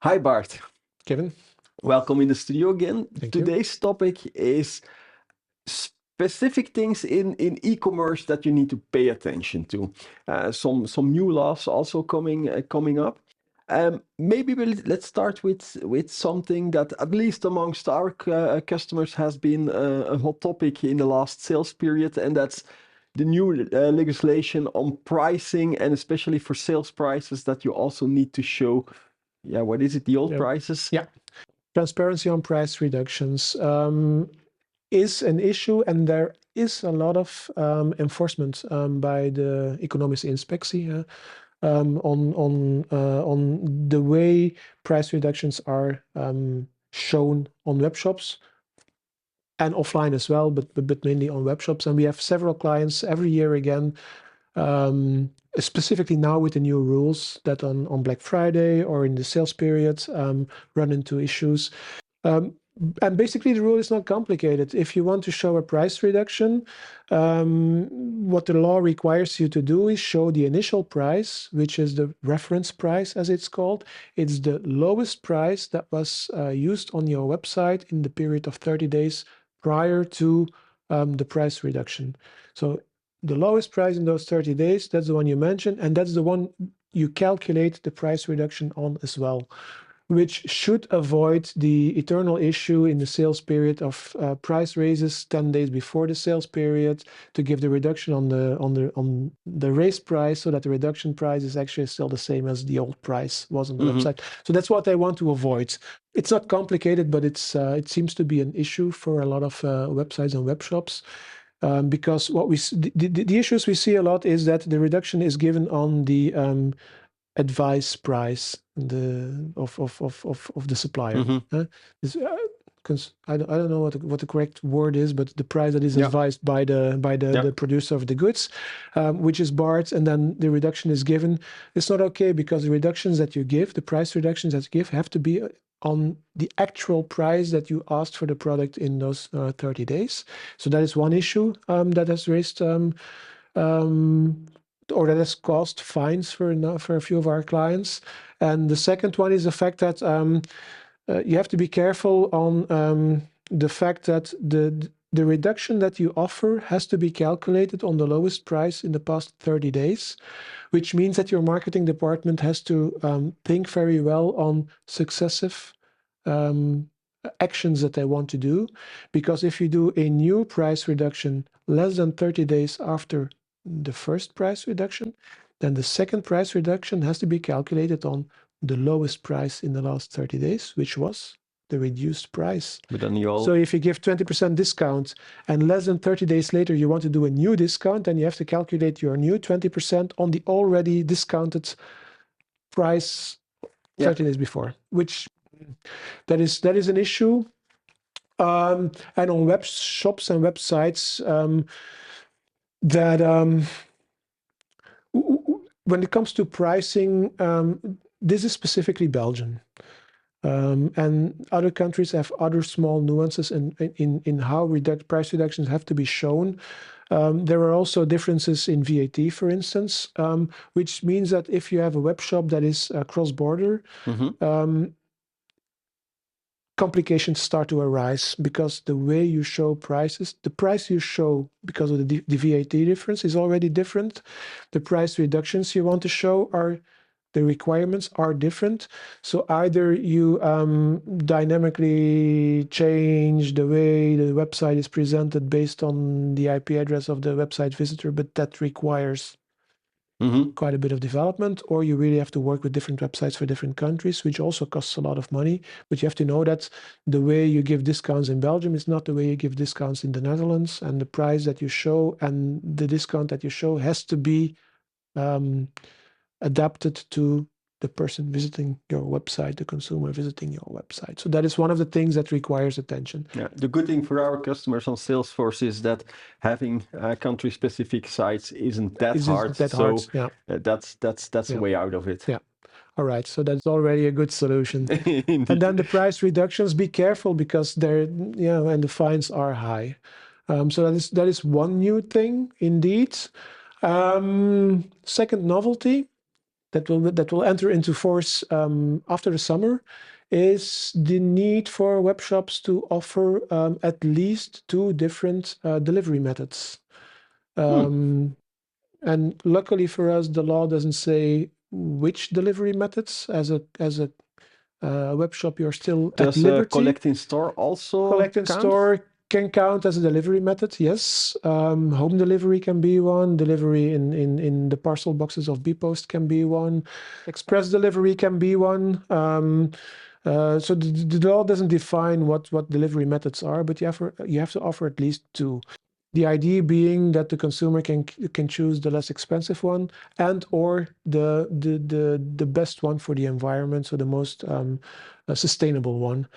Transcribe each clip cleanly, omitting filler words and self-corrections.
Hi Bart, Kevin, welcome in the studio again. thank you. Today's topic is specific things in e-commerce that you need to pay attention to. Some new laws also coming up. Maybe let's start with something that at least amongst our customers has been a hot topic in the last sales period, and that's the new legislation on pricing, and especially for sales prices that you also need to show. Yeah, what is it? The old prices? Yeah. Transparency on price reductions is an issue, and there is a lot of enforcement by the Economische Inspectie on the way price reductions are shown on web shops and offline as well, but mainly on web shops. And we have several clients every year again, specifically now with the new rules that on Black Friday or in the sales period run into issues. And basically the rule is not complicated. If you want to show a price reduction, what the law requires you to do is show the initial price, which is the reference price as it's called. It's the lowest price that was used on your website in the period of 30 days prior to the price reduction. So the lowest price in those 30 days, that's the one you mentioned, and that's the one you calculate the price reduction on as well, which should avoid the eternal issue in the sales period of price raises 10 days before the sales period to give the reduction on the raised price, so that the reduction price is actually still the same as the old price was on the website. So that's what they want to avoid. It's not complicated, but it seems to be an issue for a lot of websites and web shops. Because the issues we see a lot is that the reduction is given on the advice price of the supplier. I don't know what the correct word is, but the price that is advised by the producer of the goods, which is BART, and then the reduction is given. It's not okay, because the reductions that you give, the price reductions that you give, have to be on the actual price that you asked for the product in those 30 days. So that is one issue that has raised or that has caused fines for a few of our clients. And the second one is the fact that you have to be careful on the fact that the reduction that you offer has to be calculated on the lowest price in the past 30 days, which means that your marketing department has to think very well on successive actions that they want to do. Because if you do a new price reduction less than 30 days after the first price reduction, then the second price reduction has to be calculated on the lowest price in the last 30 days, which was the reduced price. So if you give 20% discount and less than 30 days later you want to do a new discount, then you have to calculate your new 20% on the already discounted price 30 days before, which that is an issue. And on web shops and websites, that when it comes to pricing, this is specifically Belgium. And other countries have other small nuances in how price reductions have to be shown. There are also differences in VAT, for instance, which means that if you have a web shop that is cross-border, complications start to arise, because the way you show prices, the price you show because of the VAT difference is already different. The price reductions you want to show the requirements are different. So either you dynamically change the way the website is presented based on the IP address of the website visitor, but that requires quite a bit of development, or you really have to work with different websites for different countries, which also costs a lot of money. But you have to know that the way you give discounts in Belgium is not the way you give discounts in the Netherlands, and the price that you show and the discount that you show has to be adapted to the person visiting your website, the consumer visiting your website. So that is one of the things that requires attention. Yeah, the good thing for our customers on Salesforce is that having country-specific sites isn't that hard. That's a way out of it. Yeah. All right, so that's already a good solution. And then the price reductions, be careful, because they're, and the fines are high. So that is one new thing indeed. Second novelty that will enter into force after the summer is the need for web shops to offer at least 2 different delivery methods. And luckily for us, the law doesn't say which delivery methods. As a web shop, you're still at liberty. Collect in store also Collect in count? store can count as a delivery method, yes. Home delivery can be one. Delivery in the parcel boxes of bpost can be one. Express delivery can be one. So the law doesn't define what delivery methods are, but you have to offer at least 2. The idea being that the consumer can choose the less expensive one and or the best one for the environment, so the most sustainable one.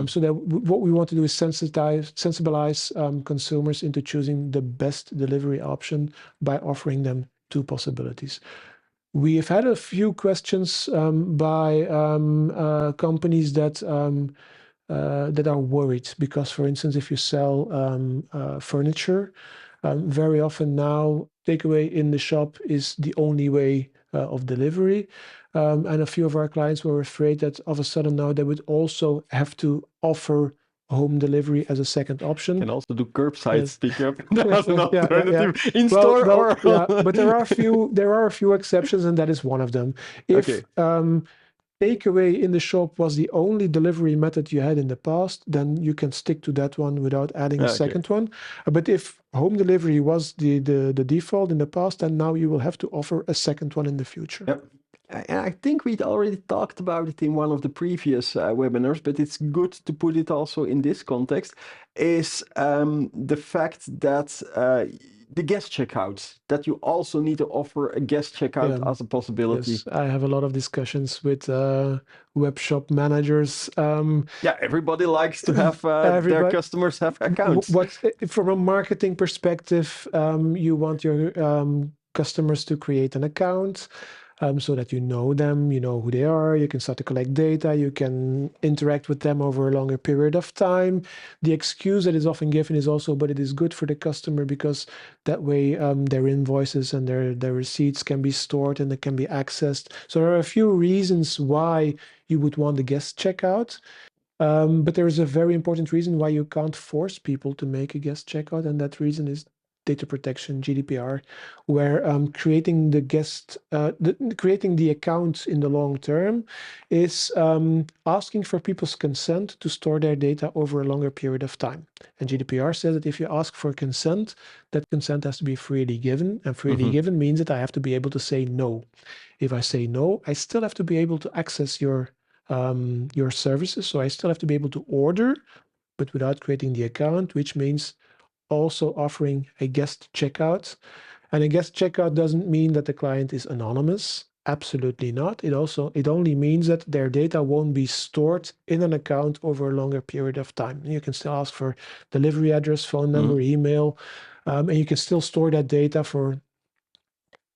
So that what we want to do is sensibilize consumers into choosing the best delivery option by offering them 2 possibilities. We have had a few questions by companies that are worried because, for instance, if you sell furniture, very often now takeaway in the shop is the only way of delivery. And a few of our clients were afraid that all of a sudden now they would also have to offer home delivery as a second option. Can also do curbside Yes. pickup as an Yeah, alternative in Well, store or yeah, but there are a few exceptions, and that is one of them. If Okay. takeaway in the shop was the only delivery method you had in the past, then you can stick to that one without adding a Okay. second one. But if home delivery was the default in the past, then now you will have to offer a second one in the future. Yep. And I think we'd already talked about it in one of the previous webinars, but it's good to put it also in this context, is the fact that the guest checkouts, that you also need to offer a guest checkout as a possibility. Yes, I have a lot of discussions with web shop managers. Yeah, everybody likes to have their customers have accounts. From a marketing perspective, you want your customers to create an account so that you know them, you know who they are, you can start to collect data, you can interact with them over a longer period of time. The excuse that is often given is also, but it is good for the customer because that way their invoices and their receipts can be stored and they can be accessed. So there are a few reasons why you would want the guest checkout. But there is a very important reason why you can't force people to make a guest checkout, and that reason is data protection, GDPR, where creating creating the account in the long term is asking for people's consent to store their data over a longer period of time. And GDPR says that if you ask for consent, that consent has to be freely given, and freely given means that I have to be able to say no. If I say no, I still have to be able to access your services. So I still have to be able to order, but without creating the account, which means also offering a guest checkout. And a guest checkout doesn't mean that the client is anonymous. Absolutely not. It only means that their data won't be stored in an account over a longer period of time. You can still ask for delivery address, phone number, email, and you can still store that data for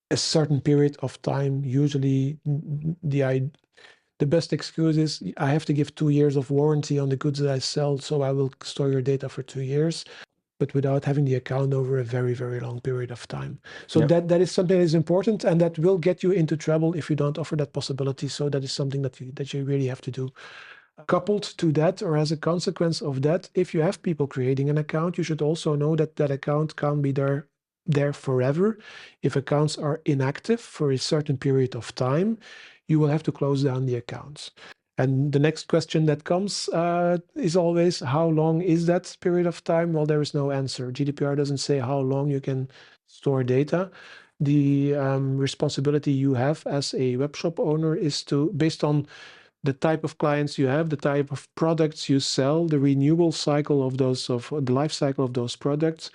a certain period of time. Usually the best excuse is I have to give 2 years of warranty on the goods that I sell, so I will store your data for 2 years, but without having the account over a very, very long period of time. So that is something that is important, and that will get you into trouble if you don't offer that possibility. So that is something that you really have to do. Coupled to that, or as a consequence of that, if you have people creating an account, you should also know that that account can't be there forever. If accounts are inactive for a certain period of time, you will have to close down the accounts. And the next question that comes is always, how long is that period of time? Well, there is no answer. GDPR doesn't say how long you can store data. The responsibility you have as a webshop owner is to, based on the type of clients you have, the type of products you sell, the renewal cycle of the life cycle of those products,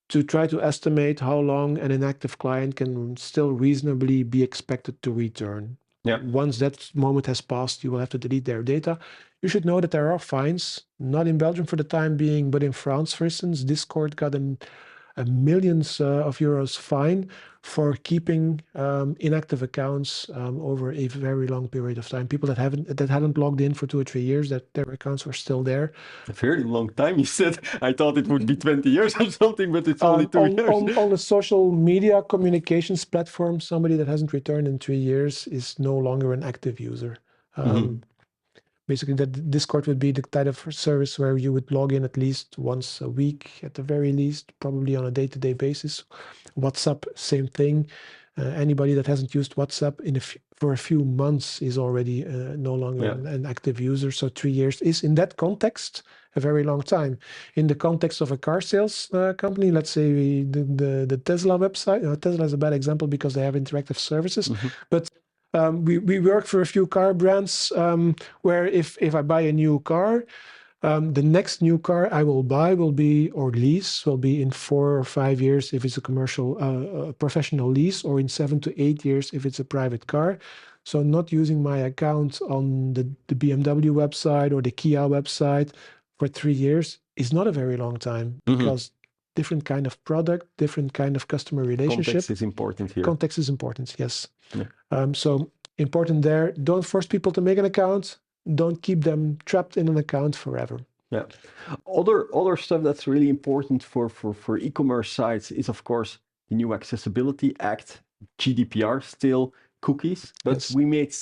to try to estimate how long an inactive client can still reasonably be expected to return. Once that moment has passed, you will have to delete their data. You should know that there are fines, not in Belgium for the time being, but in France, for instance. Discord got millions of euros fine for keeping inactive accounts over a very long period of time. People that hadn't logged in for 2 or 3 years, that their accounts were still there. A very long time, you said. I thought it would be 20 years or something, but it's only 2 years. On a social media communications platform, somebody that hasn't returned in 3 years is no longer an active user. Basically, that Discord would be the type of service where you would log in at least once a week, at the very least, probably on a day-to-day basis. WhatsApp, same thing. Anybody that hasn't used WhatsApp for a few months is already no longer an active user. So 3 years is, in that context, a very long time. In the context of a car sales company, let's say the Tesla website. Tesla is a bad example because they have interactive services, but we work for a few car brands where if I buy a new car, the next new car I will buy will be, or lease, will be in 4 or 5 years if it's a commercial, professional lease, or in 7 to 8 years if it's a private car. So not using my account on the BMW website or the Kia website for 3 years is not a very long time, because different kind of product, different kind of customer relationship. Context is important here. Context is important, yes. So important there. Don't force people to make an account. Don't keep them trapped in an account forever. Yeah. Other stuff that's really important for e-commerce sites is, of course, the new Accessibility Act, GDPR still, cookies, but we made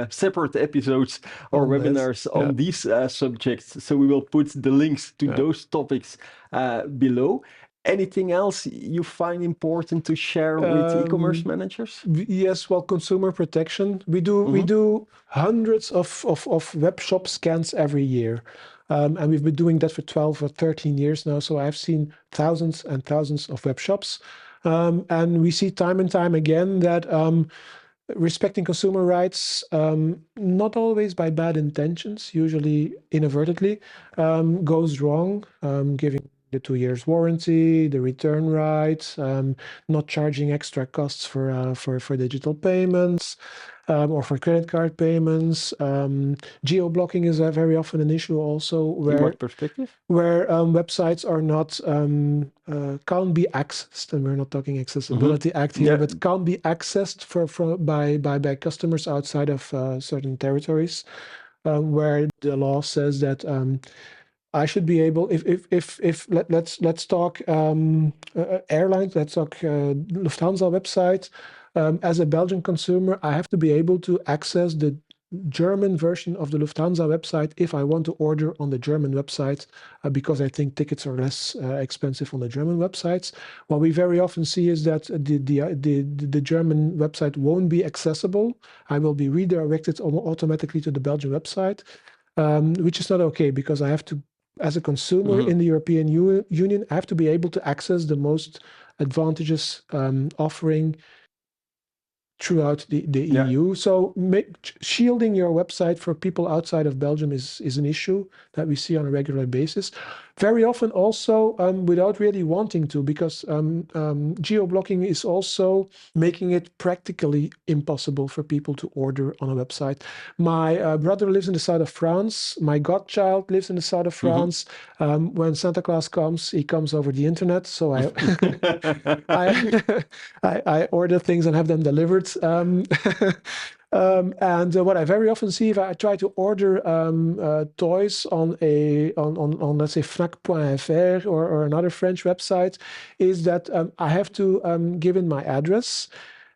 separate episodes or webinars on these subjects, so we will put the links to those topics below. Anything else you find important to share with e-commerce managers? Yes, well, consumer protection. We do hundreds of web shop scans every year. And we've been doing that for 12 or 13 years now. So I've seen thousands and thousands of web shops. And we see time and time again that respecting consumer rights, not always by bad intentions, usually inadvertently, goes wrong, giving the 2 years warranty, the return rights, not charging extra costs for digital payments, or for credit card payments. Geo-blocking is very often an issue also, where in what perspective? Where websites are not can't be accessed, and we're not talking Accessibility Act here, but can't be accessed by customers outside of certain territories, where the law says that I should be able, let's talk airlines, let's talk Lufthansa website. As a Belgian consumer, I have to be able to access the German version of the Lufthansa website if I want to order on the German website, because I think tickets are less expensive on the German websites. What we very often see is that the German website won't be accessible. I will be redirected automatically to the Belgian website, which is not okay, because I have to, as a consumer in the European Union, I have to be able to access the most advantageous offering throughout the EU. So shielding your website for people outside of Belgium is an issue that we see on a regular basis. Very often also without really wanting to, because geo-blocking is also making it practically impossible for people to order on a website. My brother lives in the south of France. My godchild lives in the south of France. When Santa Claus comes, he comes over the internet. So I order things and have them delivered. And what I very often see, if I try to order toys on let's say Fnac.fr or another French website, is that I have to give in my address,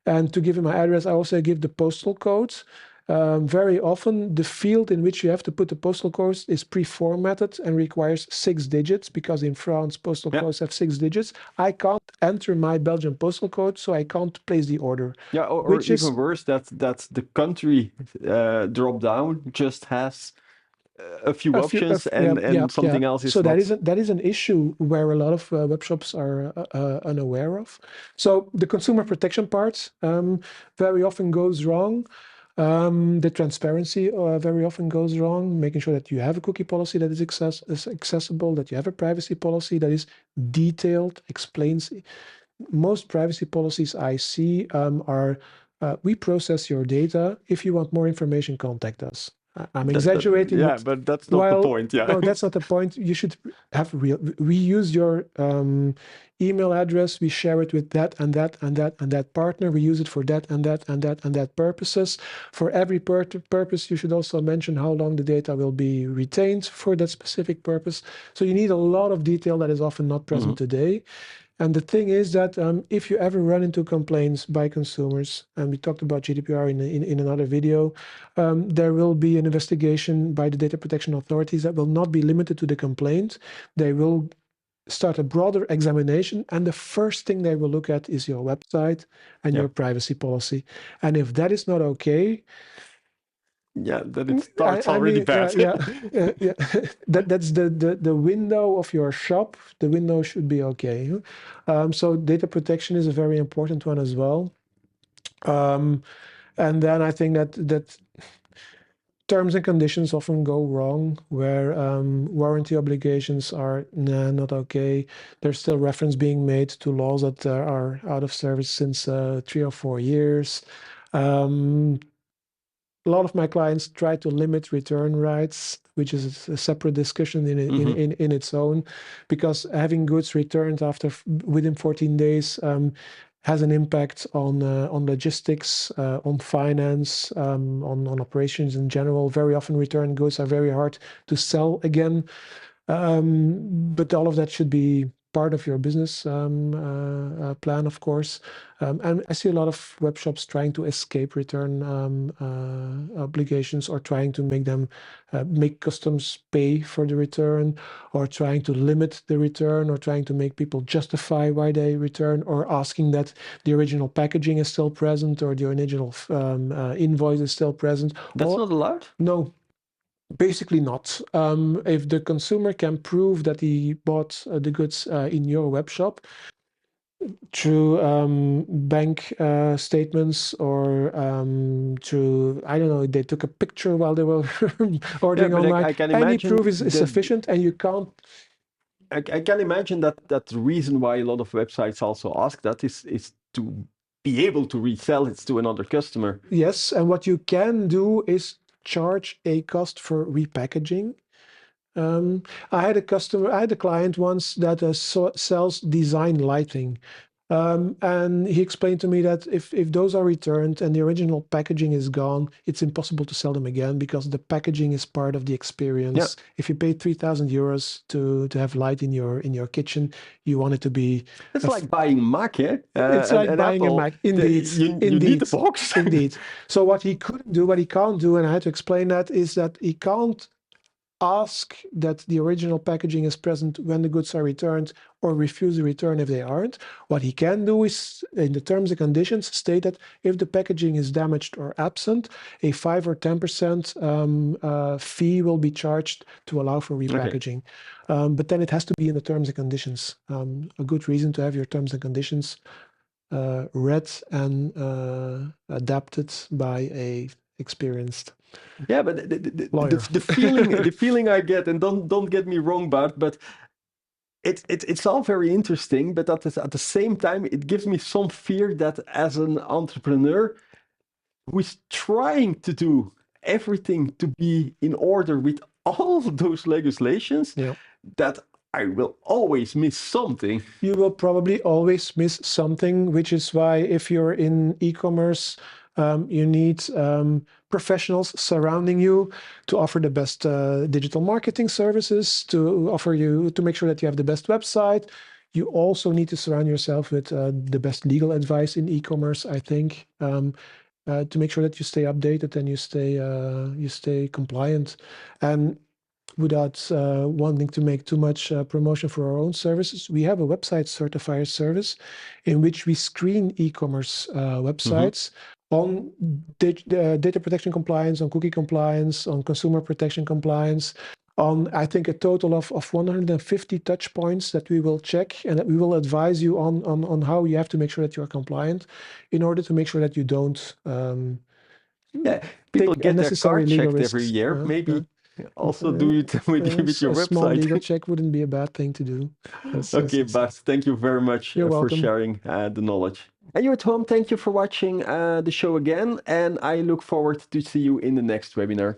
and to give in my address, I also give the postal code. Very often, the field in which you have to put the postal code is pre-formatted and requires 6 digits, because in France, postal codes have 6 digits. I can't enter my Belgian postal code, so I can't place the order. Yeah, or even worse, that the country drop down just has a few options, and something else is so not. that is an issue where a lot of web shops are unaware of. So the consumer protection part very often goes wrong. The transparency very often goes wrong, making sure that you have a cookie policy that is accessible, that you have a privacy policy that is detailed, explains. Most privacy policies I see are, we process your data. If you want more information, contact us. I'm exaggerating, yeah, but but that's not the while point. Yeah. no, that's not the point. You should have real. We use your email address. We share it with that and that and that and that partner. We use it for that and that and that and that purposes. For every purpose, you should also mention how long the data will be retained for that specific purpose. So you need a lot of detail that is often not present today. And the thing is that if you ever run into complaints by consumers, and we talked about GDPR in another video, there will be an investigation by the data protection authorities that will not be limited to the complaint. They will start a broader examination, and the first thing they will look at is your website and Yeah. your privacy policy. And if that is not okay, Yeah, then it starts already mean, bad. yeah. That's the window of your shop. The window should be okay. So data protection is a very important one as well. And then I think that terms and conditions often go wrong, where warranty obligations are not okay. There's still reference being made to laws that are out of service since 3 or 4 years. A lot of my clients try to limit return rights, which is a separate discussion in its own, because having goods returned within 14 days has an impact on logistics, on finance, on operations in general. Very often, returned goods are very hard to sell again, but all of that should be part of your business plan, of course. And I see a lot of web shops trying to escape return obligations, or trying to make them make customs pay for the return, or trying to limit the return, or trying to make people justify why they return, or asking that the original packaging is still present, or the original invoice is still present. That's not allowed? No. Basically not. If the consumer can prove that he bought the goods in your web shop through bank statements, or through, I don't know, they took a picture while they were ordering online, I can any imagine proof is sufficient, and you can't. I can imagine that the reason why a lot of websites also ask that is to be able to resell it to another customer. Yes, and what you can do is charge a cost for repackaging. I had a client once that sells design lighting. And he explained to me that if those are returned and the original packaging is gone, it's impossible to sell them again, because the packaging is part of the experience. Yeah. If you pay 3,000 euros to have light in your kitchen, you want it to be. It's like buying Mac, eh? It's like and buying Apple, a Mac. Indeed, you indeed, need the box. indeed. So what he can't do, and I had to explain that, is that he can't ask that the original packaging is present when the goods are returned, or refuse the return if they aren't. What he can do is, in the terms and conditions, state that if the packaging is damaged or absent, a 5 or 10% fee will be charged to allow for repackaging. But then it has to be in the terms and conditions. A good reason to have your terms and conditions read and adapted by a experienced. Yeah, but the feeling I get, and don't get me wrong, Bart, but it's all very interesting, but at the same time, it gives me some fear that as an entrepreneur who is trying to do everything to be in order with all those legislations, that I will always miss something. You will probably always miss something, which is why if you're in e-commerce, you need professionals surrounding you to offer the best digital marketing services, to make sure that you have the best website. You also need to surround yourself with the best legal advice in e-commerce, I think, to make sure that you stay updated and you stay compliant. And without wanting to make too much promotion for our own services, we have a website certifier service in which we screen e-commerce websites on data protection compliance, on cookie compliance, on consumer protection compliance, on, I think, a total of 150 touch points that we will check, and that we will advise you on how you have to make sure that you are compliant, in order to make sure that you don't People take get their unnecessary card legal checked risks. every year. Maybe also do it with your A website. small legal check wouldn't be a bad thing to do. Okay, Bart, thank you very much You're for welcome. sharing the knowledge. And you at home, thank you for watching the show again, and I look forward to see you in the next webinar.